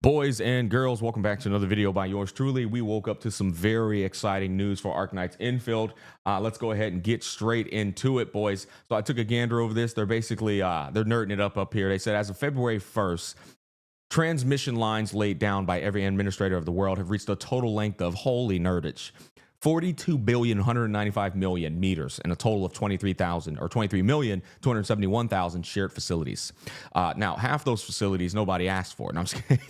Boys and girls, welcome back to another video by yours truly. We woke up to some very exciting news for Arknights Endfield. Let's go ahead and get straight into it, boys. So I took a gander over this. They're basically, they're nerding it up here. They said as of February 1st, transmission lines laid down by every administrator of the world have reached a total length of, holy nerdage, 42,195,000,000 meters and a total of 23,271,000 shared facilities. Now, half those facilities nobody asked for. And I'm just kidding.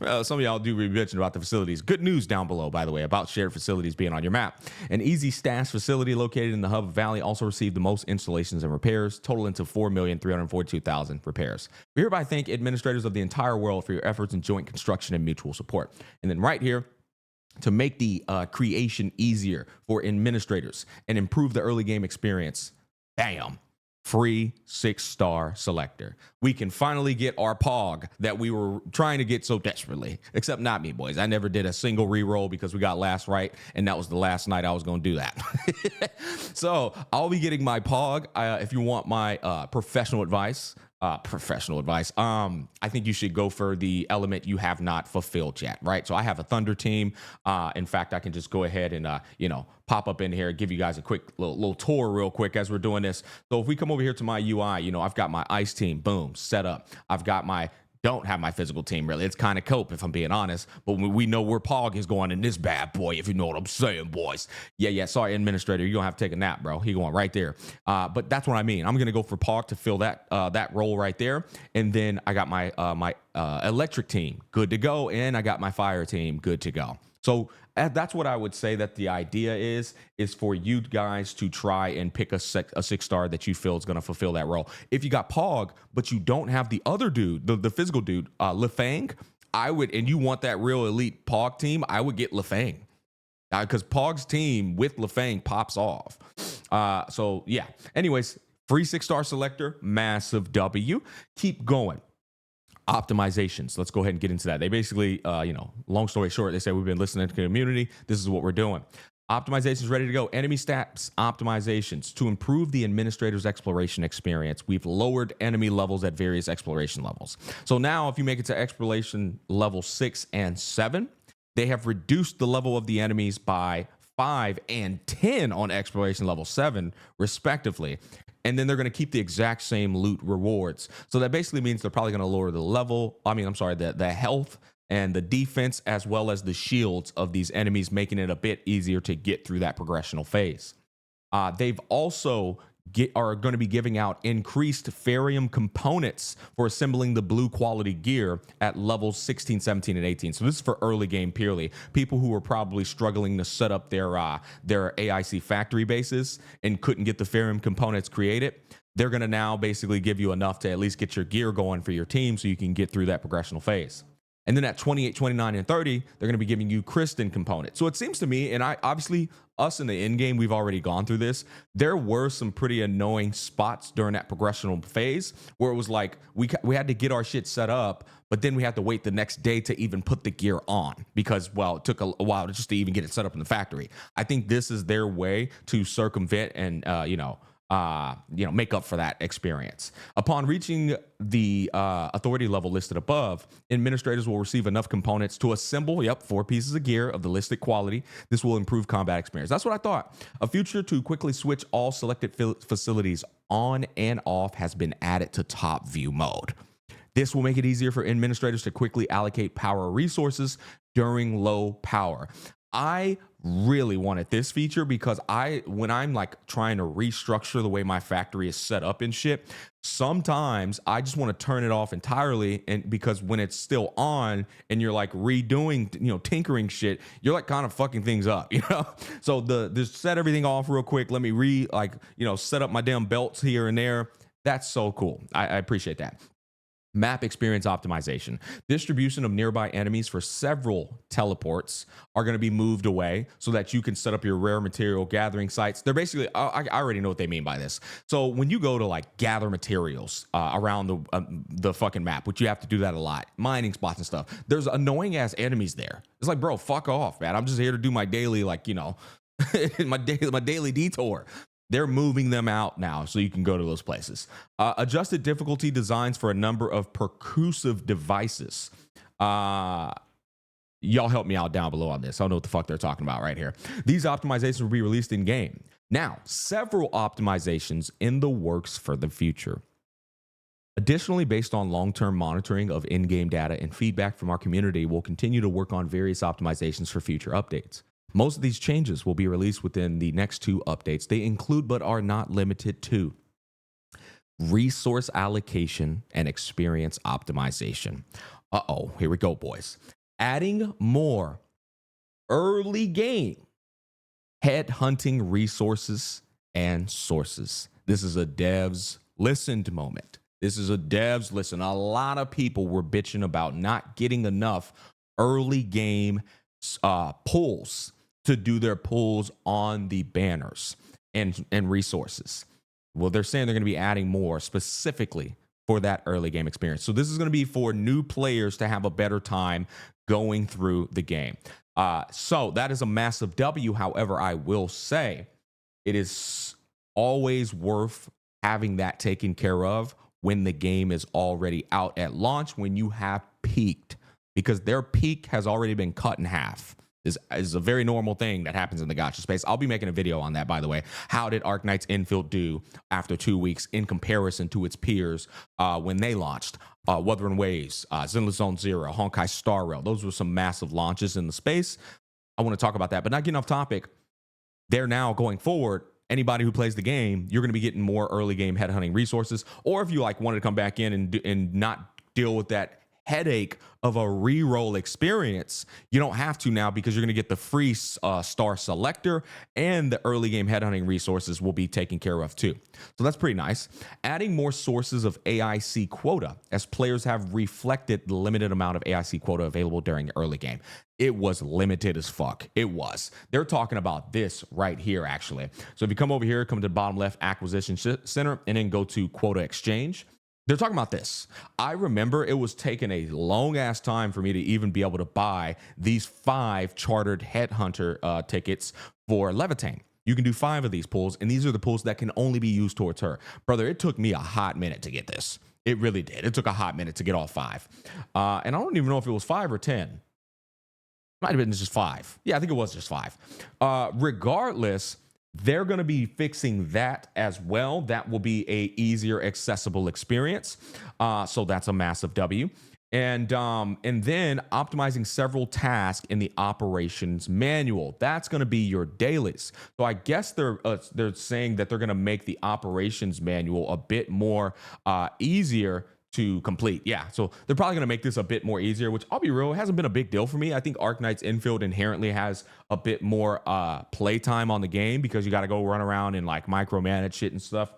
Well, some of y'all do be bitching about the facilities. Good news down below, by the way, about shared facilities being on your map. An Easy Stash facility located in the Hub Valley also received the most installations and repairs, totaling to 4,342,000 repairs. We hereby thank administrators of the entire world for your efforts in joint construction and mutual support. And then right here, to make the creation easier for administrators and improve the early game experience, bam, free 6-star selector. We can finally get our POG that we were trying to get so desperately, except not me, boys. I never did a single reroll because we got last right, and that was the last night I was going to do that. So I'll be getting my POG. If you want my professional advice, I think you should go for the element you have not fulfilled yet, right? So I have a Thunder team. In fact, I can just go ahead and, pop up in here, give you guys a quick little tour real quick as we're doing this. So if we come over here to my UI, I've got my Ice team, boom, set up. I've got don't have my physical team, really. It's kind of cope, if I'm being honest. But we know where Pog is going in this bad boy, if you know what I'm saying, boys. Yeah. Sorry, administrator. You're going to have to take a nap, bro. He going right there. But that's what I mean. I'm going to go for Pog to fill that role right there. And then I got my electric team good to go. And I got my fire team good to go. So that's what I would say that the idea is for you guys to try and pick a 6-star that you feel is going to fulfill that role. If you got Pog, but you don't have the other dude, the physical dude, Lefang, and you want that real elite Pog team, I would get Lefang. Because Pog's team with Lefang pops off. So, yeah. Anyways, free 6-star selector, massive W. Keep going. Optimizations. Let's go ahead and get into that. They basically, long story short, they say we've been listening to the community. This is what we're doing. Optimizations ready to go. Enemy stats optimizations. To improve the administrator's exploration experience, we've lowered enemy levels at various exploration levels. So now if you make it to exploration level 6 and 7, they have reduced the level of the enemies by 5 and 10 on exploration level 7, respectively. And then they're going to keep the exact same loot rewards. So that basically means they're probably going to lower the the health and the defense, as well as the shields of these enemies, making it a bit easier to get through that progressional phase. They've also are going to be giving out increased Farium components for assembling the blue quality gear at levels 16, 17, and 18. So this is for early game purely. People who are probably struggling to set up their AIC factory bases and couldn't get the Farium components created. They're going to now basically give you enough to at least get your gear going for your team so you can get through that progressional phase. And then at 28, 29, and 30, they're going to be giving you Kristen components. So it seems to me, and obviously us in the end game, we've already gone through this. There were some pretty annoying spots during that progressional phase where it was like we had to get our shit set up, but then we had to wait the next day to even put the gear on because, well, it took a while just to even get it set up in the factory. I think this is their way to circumvent and, make up for that experience. Upon reaching the authority level listed above, administrators will receive enough components to assemble, 4 pieces of gear of the listed quality. This will improve combat experience. That's what I thought. A feature to quickly switch all selected facilities on and off has been added to top view mode. This will make it easier for administrators to quickly allocate power resources during low power. I really wanted this feature because when I'm like trying to restructure the way my factory is set up and shit, sometimes I just want to turn it off entirely. And because when it's still on and you're like redoing, tinkering shit, you're like kind of fucking things up, So just set everything off real quick. Let me set up my damn belts here and there. That's so cool. I appreciate that. Map experience optimization. Distribution of nearby enemies for several teleports are going to be moved away so that you can set up your rare material gathering sites. They're basically, I already know what they mean by this. So when you go to like gather materials around the fucking map, which you have to do that a lot, mining spots and stuff, there's annoying ass enemies there. It's like, bro, fuck off, man. I'm just here to do my daily, my daily detour. They're moving them out now so you can go to those places. Adjusted difficulty designs for a number of percussive devices. Y'all help me out down below on this. I don't know what the fuck they're talking about right here. These optimizations will be released in game. Now, several optimizations in the works for the future. Additionally, based on long-term monitoring of in-game data and feedback from our community, we'll continue to work on various optimizations for future updates. Most of these changes will be released within the next 2 updates. They include, but are not limited to, resource allocation and experience optimization. Here we go, boys. Adding more early game headhunting resources and sources. This is a devs listened moment. This is a devs listen. A lot of people were bitching about not getting enough early game pulls to do their pulls on the banners and resources. Well, they're saying they're going to be adding more specifically for that early game experience. So this is going to be for new players to have a better time going through the game. So that is a massive W. However, I will say it is always worth having that taken care of when the game is already out at launch, when you have peaked, because their peak has already been cut in half. This is a very normal thing that happens in the gacha space. I'll be making a video on that, by the way. How did Arknights Endfield do after 2 weeks in comparison to its peers when they launched? Wuthering Waves, Zenless Zone Zero, Honkai Star Rail. Those were some massive launches in the space. I want to talk about that, but not getting off topic. They're now going forward. Anybody who plays the game, you're going to be getting more early game headhunting resources. Or if you like wanted to come back in and not deal with that headache of a re-roll experience, you don't have to now, because you're going to get the free star selector, and the early game headhunting resources will be taken care of too. So that's pretty nice. Adding more sources of AIC quota, as players have reflected the limited amount of AIC quota available during the early game. It was limited as fuck. It was. They're talking about this right here, actually. So if you come over here, come to the bottom left acquisition center, and then go to quota exchange. They're talking about this. I remember it was taking a long ass time for me to even be able to buy these 5 chartered headhunter tickets for Levitain. You can do 5 of these pulls, and these are the pulls that can only be used towards her. Brother, it took me a hot minute to get this. It really did. It took a hot minute to get all 5. And I don't even know if it was 5 or 10. Might have been just 5. Yeah, I think it was just 5. Regardless, they're going to be fixing that as well. That will be a easier accessible experience. So that's a massive W. And then optimizing several tasks in the operations manual. That's going to be your dailies. So I guess they're saying that they're going to make the operations manual a bit more easier to complete. Yeah, so they're probably going to make this a bit more easier, which I'll be real, it hasn't been a big deal for me. I think Arknights Endfield inherently has a bit more playtime on the game, because you got to go run around and like micromanage shit and stuff.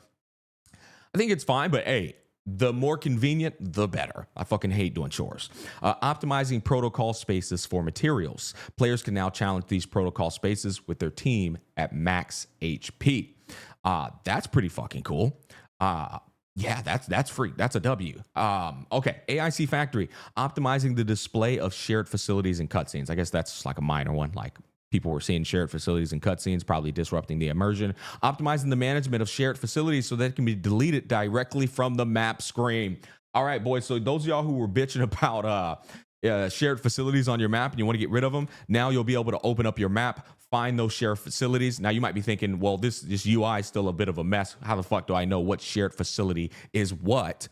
I think it's fine, but hey, the more convenient, the better. I fucking hate doing chores. Optimizing protocol spaces for materials. Players can now challenge these protocol spaces with their team at max HP. That's pretty fucking cool. Yeah, that's free. That's a W. Okay, AIC Factory, optimizing the display of shared facilities and cutscenes. I guess that's like a minor one. Like, people were seeing shared facilities and cutscenes, probably disrupting the immersion. Optimizing the management of shared facilities so that it can be deleted directly from the map screen. All right, boys. So those of y'all who were bitching about shared facilities on your map and you want to get rid of them, now you'll be able to open up your map, find those shared facilities. Now you might be thinking, well, this UI is still a bit of a mess. How the fuck do I know what shared facility is what?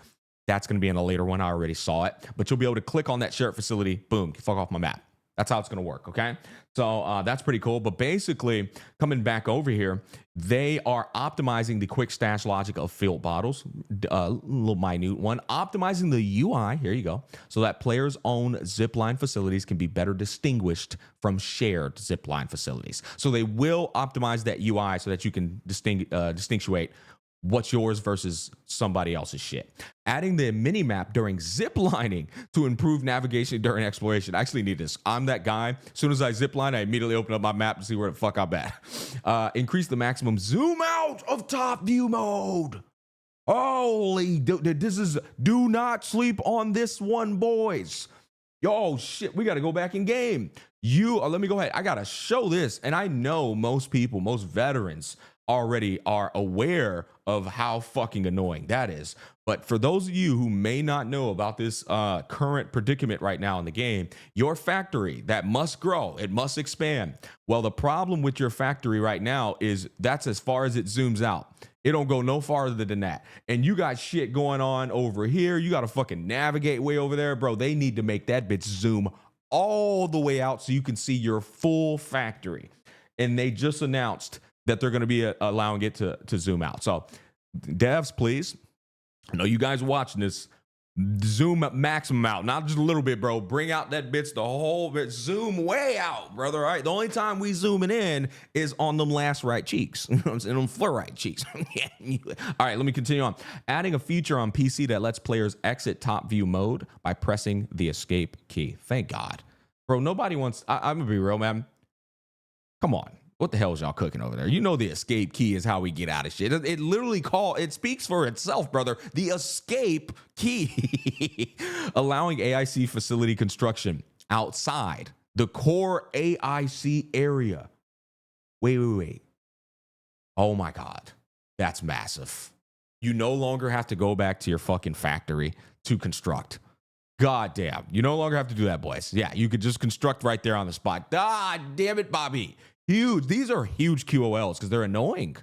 That's going to be in a later one. I already saw it, but you'll be able to click on that shared facility. Boom, fuck off my map. That's how it's going to work, okay? So that's pretty cool. But basically, coming back over here, they are optimizing the quick stash logic of field bottles, a little minute one. Optimizing the UI, here you go, so that players' own zipline facilities can be better distinguished from shared zipline facilities. So they will optimize that UI so that you can distinguish what's yours versus somebody else's shit. Adding the mini map during ziplining to improve navigation during exploration. I actually need this. I'm that guy. As soon as I zipline, I immediately open up my map to see where the fuck I'm at. Increase the maximum zoom out of top view mode. Holy, this is, do not sleep on this one, boys. Yo, shit, we got to go back in game. Let me go ahead. I got to show this. And I know most people, most veterans, already are aware of how fucking annoying that is. But for those of you who may not know about this current predicament right now in the game, your factory that must grow, it must expand. Well, the problem with your factory right now is that's as far as it zooms out. It don't go no farther than that. And you got shit going on over here. You got to fucking navigate way over there, bro. They need to make that bitch zoom all the way out so you can see your full factory. And they just announced that they're going to be allowing it to zoom out. So devs, please, I know you guys are watching this, zoom maximum out, not just a little bit, bro. Bring out that bitch, the whole bit, zoom way out, brother. All right, the only time we zooming in is on them last right cheeks, you know what I'm saying, them fluorite cheeks. All right, let me continue on. Adding a feature on PC that lets players exit top view mode by pressing the escape key. Thank God, bro. Nobody wants. I'm gonna be real, man. Come on. What the hell is y'all cooking over there? You know the escape key is how we get out of shit. It literally it speaks for itself, brother. The escape key. Allowing AIC facility construction outside the core AIC area. Wait. Oh my God. That's massive. You no longer have to go back to your fucking factory to construct. God damn. You no longer have to do that, boys. Yeah, you could just construct right there on the spot. Ah, damn it, Bobby. Huge. These are huge QOLs because they're annoying.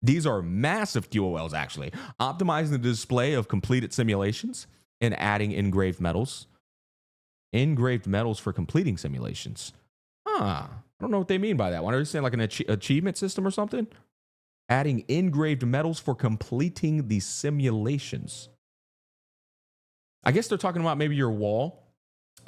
These are massive QOLs, actually. Optimizing the display of completed simulations and adding engraved medals. Engraved medals for completing simulations. I don't know what they mean by that. Why are they saying like an achievement system or something? Adding engraved medals for completing the simulations. I guess they're talking about maybe your wall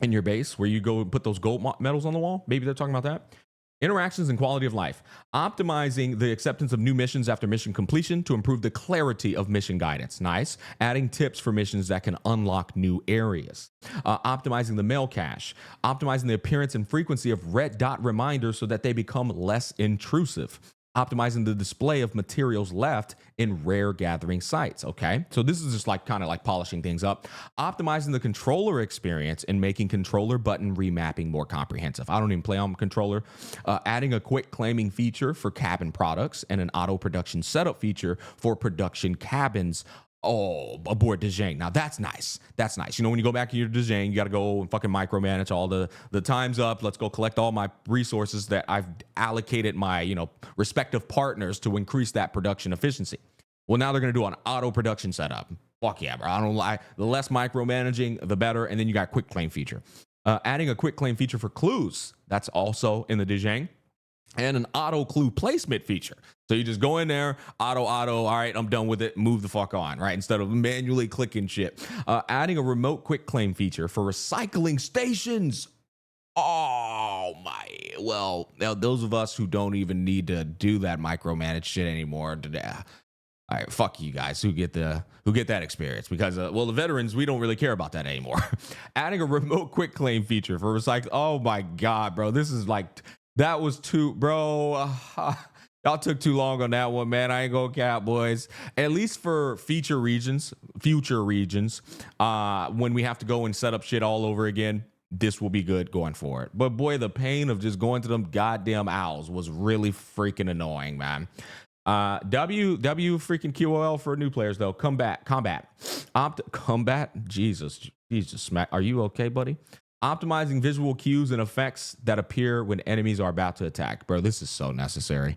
in your base where you go and put those gold medals on the wall. Maybe they're talking about that. Interactions and quality of life. Optimizing the acceptance of new missions after mission completion to improve the clarity of mission guidance. Nice. Adding tips for missions that can unlock new areas. Optimizing the mail cache. Optimizing the appearance and frequency of red dot reminders so that they become less intrusive. Optimizing the display of materials left in rare gathering sites. Okay, so this is just like kind of like polishing things up. Optimizing the controller experience and making controller button remapping more comprehensive. I don't even play on controller. Adding a quick claiming feature for cabin products and an auto production setup feature for production cabins. Oh, aboard Dejang. Now that's nice. That's nice. You know, when you go back to your Dejang, you got to go and fucking micromanage all the time's up. Let's go collect all my resources that I've allocated my, respective partners to increase that production efficiency. Well, now they're going to do an auto production setup. Fuck yeah, bro. I don't lie. The less micromanaging, the better. And then you got quick claim feature. Adding a quick claim feature for clues. That's also in the Dejang. And an auto clue placement feature. So you just go in there, auto, all right, I'm done with it, move the fuck on, right? Instead of manually clicking shit. Adding a remote quick claim feature for recycling stations. Oh my, well, those of us who don't even need to do that micromanage shit anymore, all right, fuck you guys who get that experience because, the veterans, we don't really care about that anymore. Adding a remote quick claim feature for recycling. Oh my God, bro, this is like... That was too, bro. Y'all took too long on that one, man. I ain't gonna cap, boys. At least for future regions, when we have to go and set up shit all over again, this will be good going forward. But boy, the pain of just going to them goddamn owls was really freaking annoying, man. W freaking QOL for new players though. Combat. Jesus, smack. Are you okay, buddy? Optimizing visual cues and effects that appear when enemies are about to attack. Bro, this is so necessary.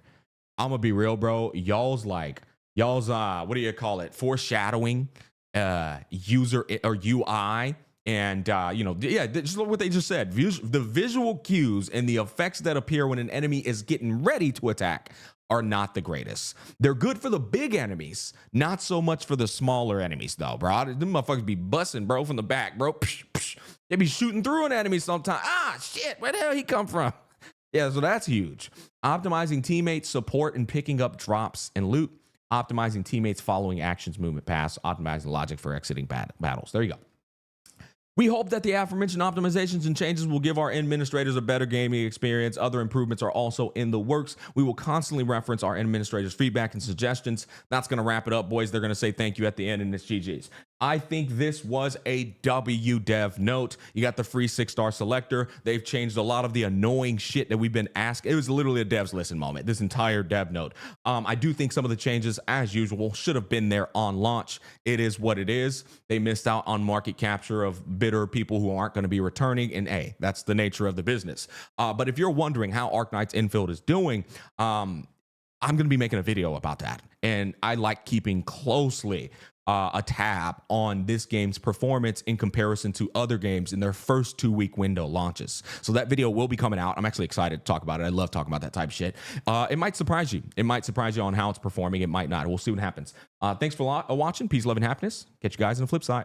I'm gonna be real, bro. Y'all's what do you call it? Foreshadowing, user or UI, and just what they just said. The visual cues and the effects that appear when an enemy is getting ready to attack are not the greatest. They're good for the big enemies, not so much for the smaller enemies, though, bro. Them motherfuckers be busting, bro, from the back, bro. Psh, psh. They be shooting through an enemy sometime. Ah, shit, where the hell he come from? Yeah, so that's huge. Optimizing teammates, support, and picking up drops and loot. Optimizing teammates following actions, movement, pass. Optimizing logic for exiting battles. There you go. We hope that the aforementioned optimizations and changes will give our administrators a better gaming experience. Other improvements are also in the works. We will constantly reference our administrators' feedback and suggestions. That's going to wrap it up, boys. They're going to say thank you at the end, and it's GG's. I think this was a W dev note. You got the free 6-star selector. They've changed a lot of the annoying shit that we've been asking. It was literally a devs listen moment, this entire dev note. I do think some of the changes, as usual, should have been there on launch. It is what it is. They missed out on market capture of bitter people who aren't going to be returning. And hey, that's the nature of the business. But if you're wondering how Arknights Endfield is doing, I'm going to be making a video about that. And I like keeping closely a tab on this game's performance in comparison to other games in their first 2-week window launches. So that video will be coming out. I'm actually excited to talk about it. I love talking about that type of shit. It might surprise you. It might surprise you on how it's performing. It might not. We'll see what happens. Thanks for watching. Peace, love, and happiness. Catch you guys on the flip side.